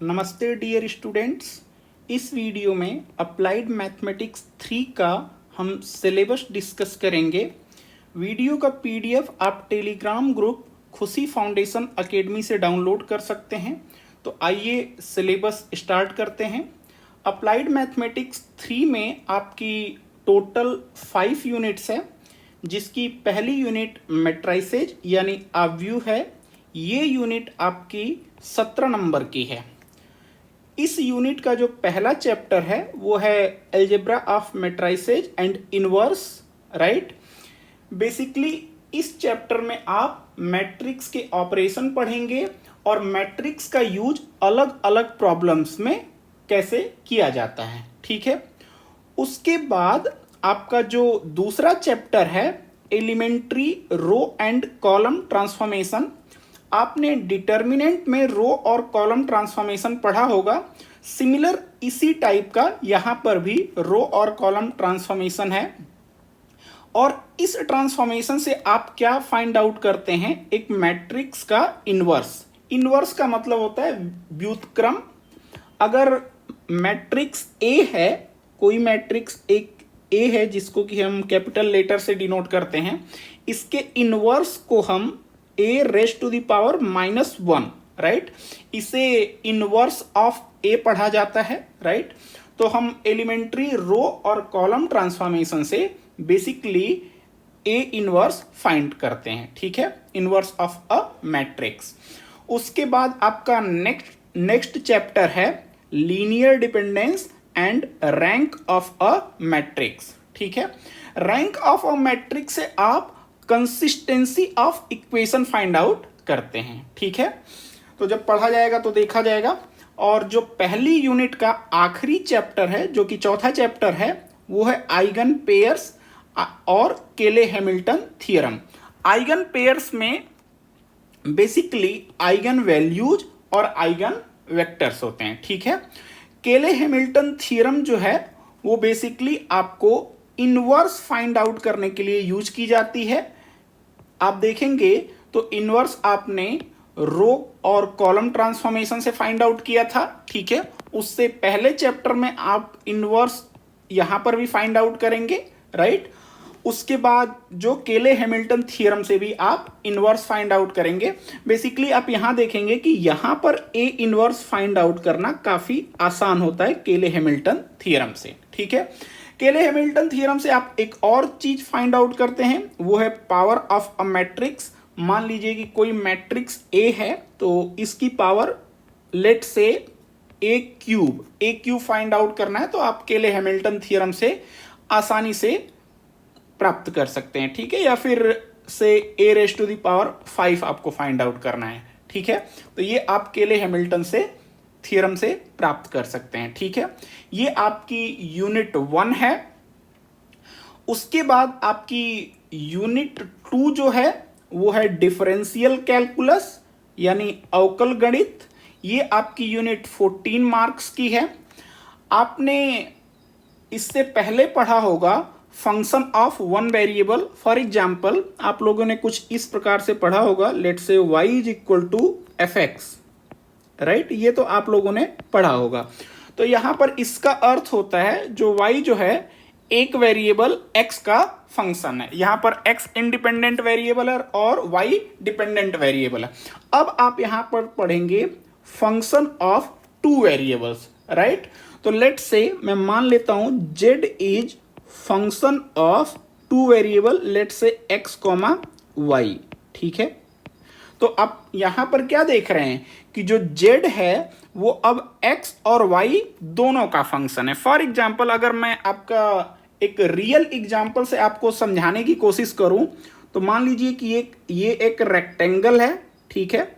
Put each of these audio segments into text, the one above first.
नमस्ते dear students. इस video में अप्लाइड मैथमेटिक्स 3 का हम सिलेबस डिस्कस करेंगे। वीडियो का पीडीएफ आप टेलीग्राम ग्रुप खुशी फाउंडेशन एकेडमी से डाउनलोड कर सकते हैं। तो आइए सिलेबस स्टार्ट करते हैं। अप्लाइड मैथमेटिक्स 3 में आपकी टोटल 5 यूनिट्स है, जिसकी पहली यूनिट मैट्रिसेज यानी अव्यू है। ये यूनिट आपकी 17 नंबर की है। इस यूनिट का जो पहला चैप्टर है वो है algebra of matrices and inverse, right. Basically इस चैप्टर में आप मैट्रिक्स के ऑपरेशन पढ़ेंगे और मैट्रिक्स का यूज अलग अलग प्रॉब्लम्स में कैसे किया जाता है, ठीक है। उसके बाद आपका जो दूसरा चैप्टर है elementary row and column transformation. आपने डिटर्मिनेंट में रो और कॉलम ट्रांसफॉर्मेशन पढ़ा होगा। सिमिलर इसी टाइप का यहाँ पर भी रो और कॉलम ट्रांसफॉर्मेशन है। और इस ट्रांसफॉर्मेशन से आप क्या फाइंड आउट करते हैं, एक मैट्रिक्स का इनवर्स। इनवर्स का मतलब होता है व्युत्क्रम। अगर मैट्रिक्स ए है, कोई मैट्रिक्स एक ए है जिसको कि हम कैपिटल लेटर से डिनोट करते हैं, इसके इनवर्स को हम A raise to the power -1, right. इसे इनवर्स ऑफ ए पढ़ा जाता है, राइट। तो हम एलिमेंट्री रो और कॉलम ट्रांसफॉर्मेशन से बेसिकली ए इनवर्स फाइंड करते हैं, ठीक है, इनवर्स ऑफ अ मैट्रिक्स। उसके बाद आपका नेक्स्ट चैप्टर है linear dependence and rank of a matrix, ठीक है। रैंक ऑफ अ मैट्रिक्स से आप consistency of equation find out करते हैं, ठीक है। तो जब पढ़ा जाएगा तो देखा जाएगा। और जो पहली यूनिट का आखिरी चैप्टर है, जो कि चौथा चैप्टर है, वो है आइगन पेयर्स और केले हैमिल्टन थ्योरम। आइगन पेयर्स में बेसिकली आइगन वैल्यूज और आइगन वेक्टर्स होते हैं, ठीक है। केले हैमिल्टन थ्योरम जो है वो बेसिकली आपको इनवर्स फाइंड आउट करने के लिए यूज की जाती है। आप देखेंगे तो इनवर्स आपने रो और कॉलम ट्रांसफॉर्मेशन से फाइंड आउट किया था, ठीक है। उससे पहले चैप्टर में आप इनवर्स यहां पर भी फाइंड आउट करेंगे, राइट। उसके बाद जो केले हैमिल्टन थ्योरम से भी आप इनवर्स फाइंड आउट करेंगे। बेसिकली आप यहां देखेंगे कि यहां पर ए इनवर्स फाइंड आउट करना काफी आसान होता है केले हैमिल्टन थ्योरम से, ठीक है। केले हैमिल्टन थ्योरम से आप एक और चीज फाइंड आउट करते हैं, वो है पावर ऑफ अ मैट्रिक्स। मान लीजिए कि कोई मैट्रिक्स ए है तो इसकी पावर लेट से ए क्यूब फाइंड आउट करना है, तो आप केले हैमिल्टन थ्योरम से आसानी से प्राप्त कर सकते हैं, ठीक है। या फिर से ए रेज टू द पावर 5 आपको फाइंड आउट करना है, ठीक है। तो ये आप केले हैमिल्टन से थ्योरम से प्राप्त कर सकते हैं, ठीक है। ये आपकी यूनिट 1 है। उसके बाद आपकी यूनिट 2 जो है वो है डिफरेंशियल कैलकुलस यानी अवकल गणित। ये आपकी यूनिट 14 मार्क्स की है। आपने इससे पहले पढ़ा होगा function of one variable. For example आप लोगों ने कुछ इस प्रकार से पढ़ा होगा, let say y is equal to fx, right. ये तो आप लोगों ने पढ़ा होगा। तो यहां पर इसका अर्थ होता है जो y जो है एक वेरिएबल x का फंक्शन है। यहां पर x इंडिपेंडेंट वेरिएबल है और y डिपेंडेंट वेरिएबल है। अब आप यहां पर पढ़ेंगे function of two variables, right. तो लेट से मैं मान लेता हूं z is function of two variable, let say x, y, ठीक है। तो आप यहां पर क्या देख रहे हैं कि जो z है वो अब x और y दोनों का फंक्शन है। फॉर एग्जाम्पल अगर मैं आपका एक रियल एग्जाम्पल से आपको समझाने की कोशिश करूं तो मान लीजिए कि ये एक रेक्टेंगल है, ठीक है,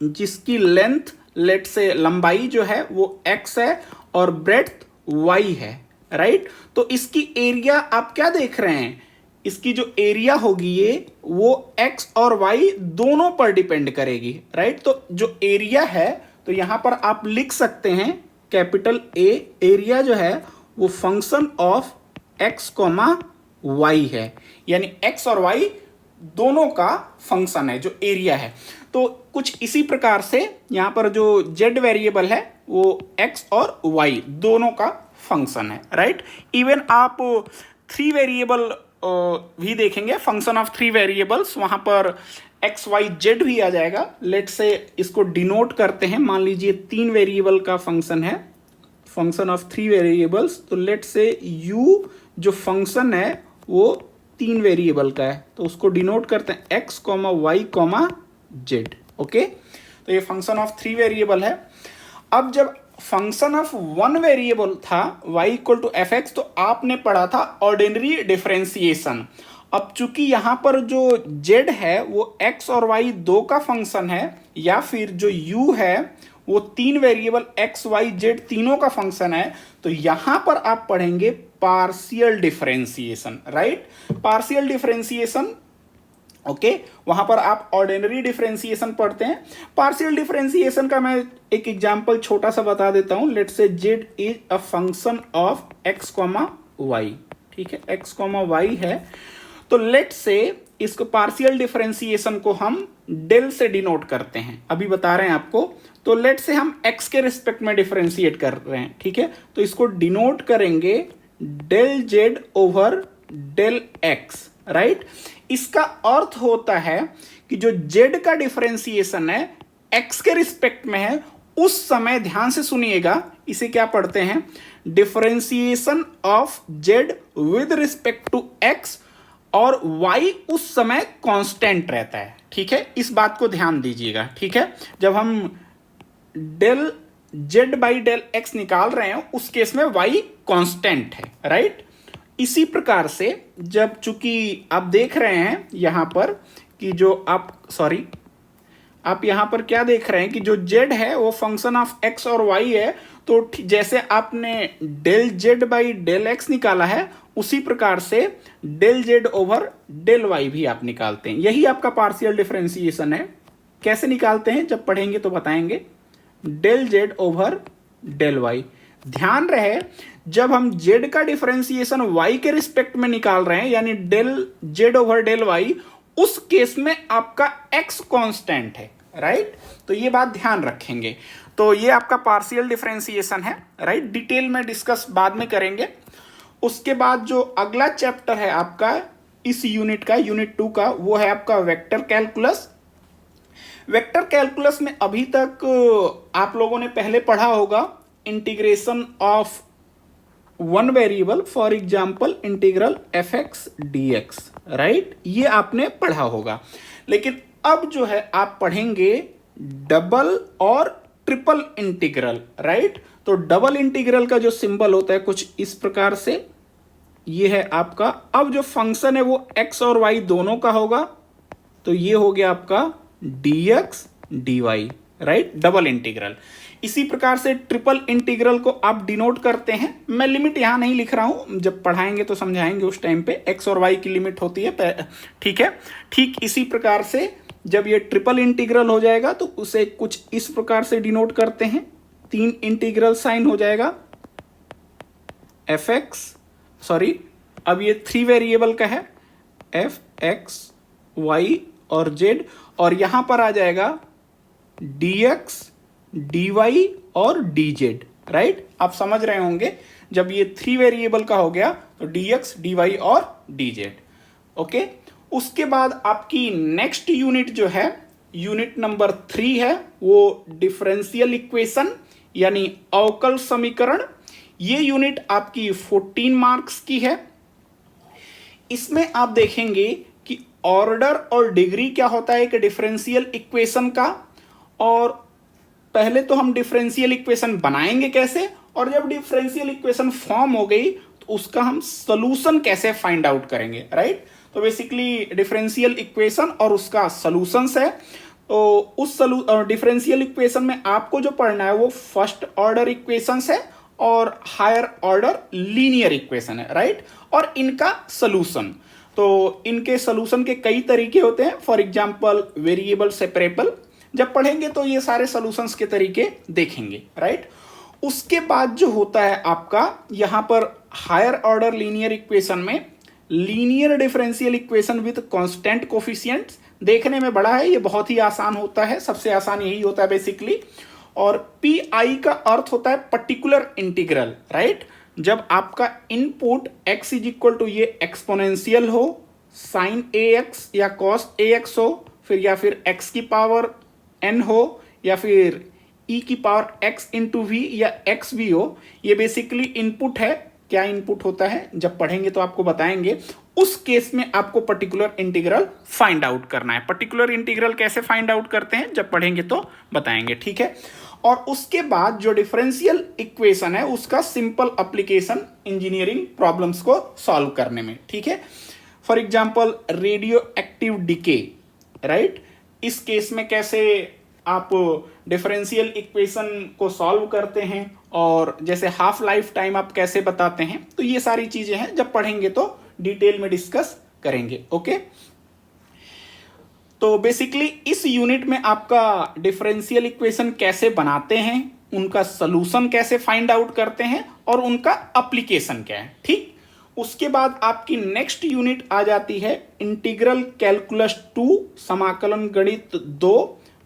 जिसकी लेंथ लेट से लंबाई जो है वो x है और ब्रेड्थ y है, राइट। तो इसकी एरिया आप क्या देख रहे हैं, इसकी जो एरिया होगी ये वो x और y दोनों पर डिपेंड करेगी, राइट। तो जो एरिया है तो यहां पर आप लिख सकते हैं कैपिटल A। एरिया जो है वो फंक्शन ऑफ x, y है, यानी x और y दोनों का फंक्शन है जो एरिया है। तो तो कुछ इसी प्रकार से यहाँ पर जो z वेरिएबल है वो x और y दोनों का फंक्शन है, राइट। इवन आप 3 वेरिएबल भी देखेंगे, फंक्शन ऑफ 3 वेरिएबल्स, वहाँ पर x y z भी आ जाएगा। लेट से इसको डिनोट करते हैं, मान लीजिए 3 वेरिएबल का फंक्शन है, फंक्शन ऑफ 3 वेरिएबल्स, तो लेट से u जो फंक्शन है वो 3 वेरिएबल का है, तो उसको डिनोट करते हैं x, y, z। ओके, तो ये फंक्शन ऑफ 3 वेरिएबल है। अब जब फंक्शन ऑफ 1 वेरिएबल था y equal to F X, तो आपने पढ़ा था ऑर्डिनरी डिफरेंशिएशन। अब चूंकि यहां पर जो z है वो x और y दो का फंक्शन है, या फिर जो u है वो 3 वेरिएबल x y z तीनों का फंक्शन है, तो यहां पर आप पढ़ेंगे partial differentiation, right. Partial differentiation, okay, वहां पर आप ऑर्डिनरी डिफरेंशिएशन पढ़ते हैं। पार्शियल डिफरेंशिएशन का मैं एक एग्जांपल छोटा सा बता देता हूं। Let's say z is a function of x, y, ठीक है, x, y है, तो लेट्स से इसको पार्शियल डिफरेंशिएशन को हम डेल से डिनोट करते हैं, अभी बता रहे हैं आपको। तो लेट्स से हम x के रिस्पेक्ट में डिफरेंशिएट कर रहे हैं, ठीक है, तो इसको डिनोट करेंगे del z over del x, right. इसका अर्थ होता है कि जो z का डिफरेंशिएशन है x के रिस्पेक्ट में है, उस समय ध्यान से सुनिएगा, इसे क्या पढ़ते हैं, differentiation of z with respect to x, और y उस समय कांस्टेंट रहता है, ठीक है। इस बात को ध्यान दीजिएगा, ठीक है। जब हम del z by del x निकाल रहे हैं उस केस में y कांस्टेंट है, राइट। इसी प्रकार से जब चूंकि आप देख रहे हैं यहां पर कि जो आप यहां पर क्या देख रहे हैं कि जो z है वो फंक्शन ऑफ x और y है, तो जैसे आपने del z by del x निकाला है, उसी प्रकार से del z over del y भी आप निकालते हैं। यही आपका पार्शियल डिफरेंशिएशन है। कैसे निकालते हैं जब पढ़ेंगे तो बताएंगे। Del z over del y, ध्यान रहे जब हम z का डिफरेंशिएशन y के रिस्पेक्ट में निकाल रहे हैं, यानी del z over del y, उस केस में आपका x कांस्टेंट है, राइट। तो ये बात ध्यान रखेंगे। तो ये आपका पार्शियल डिफरेंशिएशन है, राइट। डिटेल में डिस्कस बाद में करेंगे। उसके बाद जो अगला चैप्टर है आपका इस यूनिट का, यूनिट 2 का, वो है आपका वेक्टर कैलकुलस। वेक्टर कैलकुलस में अभी तक आप लोगों ने पहले पढ़ा होगा integration of 1 variable, for example integral F x D x, right, ये आपने पढ़ा होगा। लेकिन अब जो है आप पढ़ेंगे डबल और ट्रिपल इंटीग्रल, राइट। तो डबल इंटीग्रल का जो सिंबल होता है कुछ इस प्रकार से, ये है आपका। अब जो फंक्शन है वो x और y दोनों का होगा, तो ये हो गया आपका dx dy, right, double integral. इसी प्रकार से ट्रिपल इंटीग्रल को आप डिनोट करते हैं। मैं लिमिट यहां नहीं लिख रहा हूं, जब पढ़ाएंगे तो समझाएंगे उस टाइम पे x और y की लिमिट होती है, ठीक है। ठीक इसी प्रकार से जब ये ट्रिपल इंटीग्रल हो जाएगा तो उसे कुछ इस प्रकार से डिनोट करते हैं। 3 इंटीग्रल साइन हो जाएगा एफ एक्स, सॉरी अब ये 3 वेरिएबल का है, एफ एक्स वाई और जेड, और यहां पर आ जाएगा डी एक्स डी वाई और डी जेड, राइट। आप समझ रहे होंगे जब ये 3 वेरिएबल का हो गया तो डी एक्स डी वाई और डी जेड, ओके। उसके बाद आपकी नेक्स्ट यूनिट जो है यूनिट नंबर 3 है, वो डिफरेंशियल इक्वेशन यानी अवकल समीकरण। ये यूनिट आपकी 14 मार्क्स की है। इसमें आप देखेंगे कि ऑर्डर और डिग्री क्या होता है एक डिफरेंशियल इक्वेशन का, और पहले तो हम डिफरेंशियल इक्वेशन बनाएंगे कैसे, और जब डिफरेंशियल इक्वेशन फॉर्म हो गई तो उसका हम सॉल्यूशन कैसे फाइंड आउट करेंगे, राइट। तो बेसिकली डिफरेंशियल इक्वेशन और उसका सॉल्यूशंस है। तो उस डिफरेंशियल इक्वेशन में आपको जो पढ़ना है वो फर्स्ट ऑर्डर इक्वेशंस है और हायर ऑर्डर लीनियर इक्वेशन है, राइट, और इनका सॉल्यूशन। तो इनके सॉल्यूशन के कई तरीके होते हैं, फॉर एग्जांपल वेरिएबल सेपरेबल। जब पढ़ेंगे तो ये सारे सॉल्यूशंस के तरीके देखेंगे, राइट। उसके बाद जो होता है आपका यहां पर हायर ऑर्डर लीनियर इक्वेशन में linear differential equation with constant coefficients, देखने में बड़ा है, ये बहुत ही आसान होता है, सबसे आसान यही होता है बेसिकली। और पी आई का अर्थ होता है पर्टिकुलर इंटीग्रल, राइट। जब आपका input x is equal to ये एक्सपोनेंशियल हो, साइन ए एक्स या कॉस ए एक्स हो, फिर या फिर x की पावर n हो, या फिर e की पावर x इंटू वी या x भी हो, ये बेसिकली इनपुट है। क्या इनपुट होता है जब पढ़ेंगे तो आपको बताएंगे। उस केस में आपको पर्टिकुलर इंटीग्रल फाइंड आउट करना है। पर्टिकुलर इंटीग्रल कैसे फाइंड आउट करते हैं जब पढ़ेंगे तो बताएंगे, ठीक है। और उसके बाद जो डिफरेंशियल इक्वेशन है उसका सिंपल एप्लीकेशन इंजीनियरिंग प्रॉब्लम्स को सॉल्व करने में, ठीक है। For example radio active decay, right. इस केस में कैसे आप डिफरेंशियल इक्वेशन को सॉल्व करते हैं और जैसे हाफ लाइफ टाइम आप कैसे बताते हैं, तो ये सारी चीजें हैं जब पढ़ेंगे तो डिटेल में डिस्कस करेंगे, ओके। तो बेसिकली इस यूनिट में आपका डिफरेंशियल इक्वेशन कैसे बनाते हैं, उनका सॉल्यूशन कैसे फाइंड आउट करते हैं और उनका एप्लीकेशन क्या है, ठीक। उसके बाद आपकी नेक्स्ट यूनिट आ जाती है इंटीग्रल कैलकुलस 2, समाकलन गणित 2,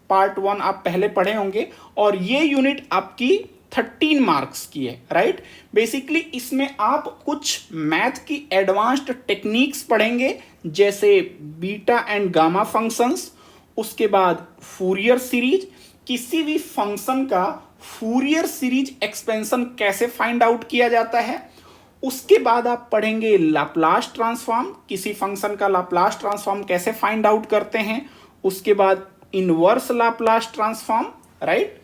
पार्ट 1 आप पहले पढ़े होंगे। और ये यूनिट आपकी 13 मार्क्स की है, राइट। बेसिकली इसमें आप कुछ मैथ की एडवांस्ड टेक्निक्स पढ़ेंगे, जैसे बीटा एंड गामा फंक्शंस। उसके बाद फूरियर सीरीज, किसी भी फंक्शन का फूरियर सीरीज एक्सपेंशन कैसे फाइंड आउट किया जाता है। उसके बाद आप पढ़ेंगे लाप्लास ट्रांसफॉर्म, किसी फंक्शन का लाप्लास ट्रांसफॉर्म कैसे फाइंड आउट करते हैं। उसके बाद इनवर्स लाप्लास ट्रांसफॉर्म, राइट,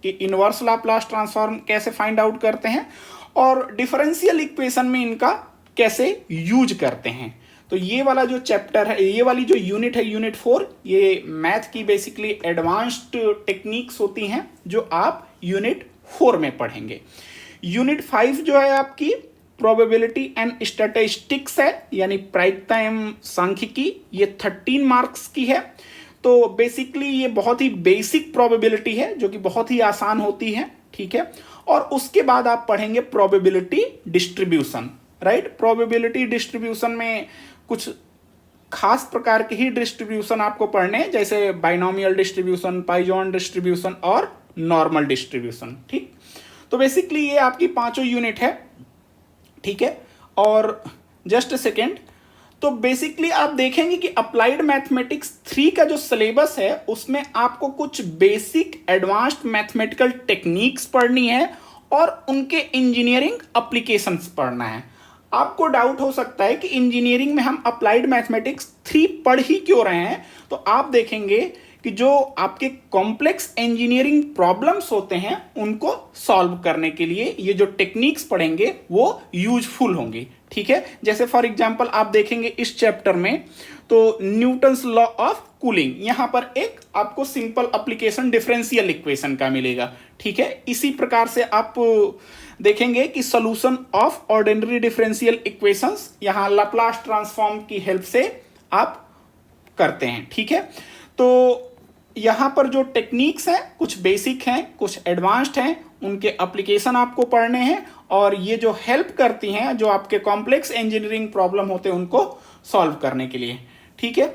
कि इनवर्स लाप्लास ट्रांसफॉर्म कैसे फाइंड आउट करते हैं और डिफरेंशियल इक्वेशन में इनका कैसे यूज करते हैं। तो ये वाला जो चैप्टर है, ये वाली जो यूनिट है, यूनिट 4, ये मैथ की बेसिकली एडवांस्ड टेक्निक्स होती हैं जो आप यूनिट 4 में पढ़ेंगे। यूनिट 5 जो है आपकी प्रोबेबिलिटी एंड स्टैटिस्टिक्स है, यानी प्रायिकता एवं सांख्यिकी, ये 13 मार्क्स की है। तो बेसिकली ये बहुत ही बेसिक प्रोबेबिलिटी है जो कि बहुत ही आसान होती है, ठीक है। और उसके बाद आप पढ़ेंगे probability distribution, right. Probability distribution में कुछ खास प्रकार के ही डिस्ट्रीब्यूशन आपको पढ़ने हैं, जैसे बाइनोमियल डिस्ट्रीब्यूशन, पाइजॉन डिस्ट्रीब्यूशन और नॉर्मल डिस्ट्रीब्यूशन, ठीक। तो बेसिकली ये आपकी 5 यूनिट है, ठीक है। और जस्ट सेकेंड, तो बेसिकली आप देखेंगे कि अप्लाइड मैथमेटिक्स 3 का जो सिलेबस है उसमें आपको कुछ बेसिक एडवांस्ड मैथमेटिकल टेक्निक्स पढ़नी है और उनके इंजीनियरिंग एप्लीकेशंस पढ़ना है। आपको डाउट हो सकता है कि इंजीनियरिंग में हम अप्लाइड मैथमेटिक्स 3 पढ़ ही क्यों रहे हैं। तो आप देखेंगे कि जो आपके कॉम्प्लेक्स इंजीनियरिंग प्रॉब्लम्स होते हैं उनको सॉल्व करने के लिए ये जो टेक्निक्स पढ़ेंगे वो यूजफुल होंगी, ठीक है। जैसे फॉर एग्जांपल आप देखेंगे इस चैप्टर में तो न्यूटन्स लॉ ऑफ कूलिंग, यहां पर एक आपको सिंपल एप्लीकेशन डिफरेंशियल इक्वेशन का मिलेगा, ठीक है। इसी प्रकार से आप देखेंगे कि solution of ordinary differential equations, यहां लाप्लास ट्रांसफॉर्म की हेल्प से आप करते हैं, ठीक है। तो यहां पर जो टेक्निक्स हैं कुछ बेसिक हैं, कुछ एडवांस्ड हैं, उनके एप्लीकेशन आपको पढ़ने हैं और ये जो हेल्प करती हैं जो आपके कॉम्प्लेक्स इंजीनियरिंग प्रॉब्लम होते हैं उनको सॉल्व करने के लिए, ठीक है।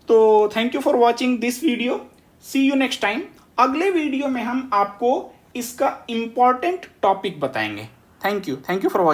तो thank you for watching this video, see you next time. अगले वीडियो में हम आपको इसका इंपॉर्टेंट टॉपिक बताएंगे। Thank you for watching.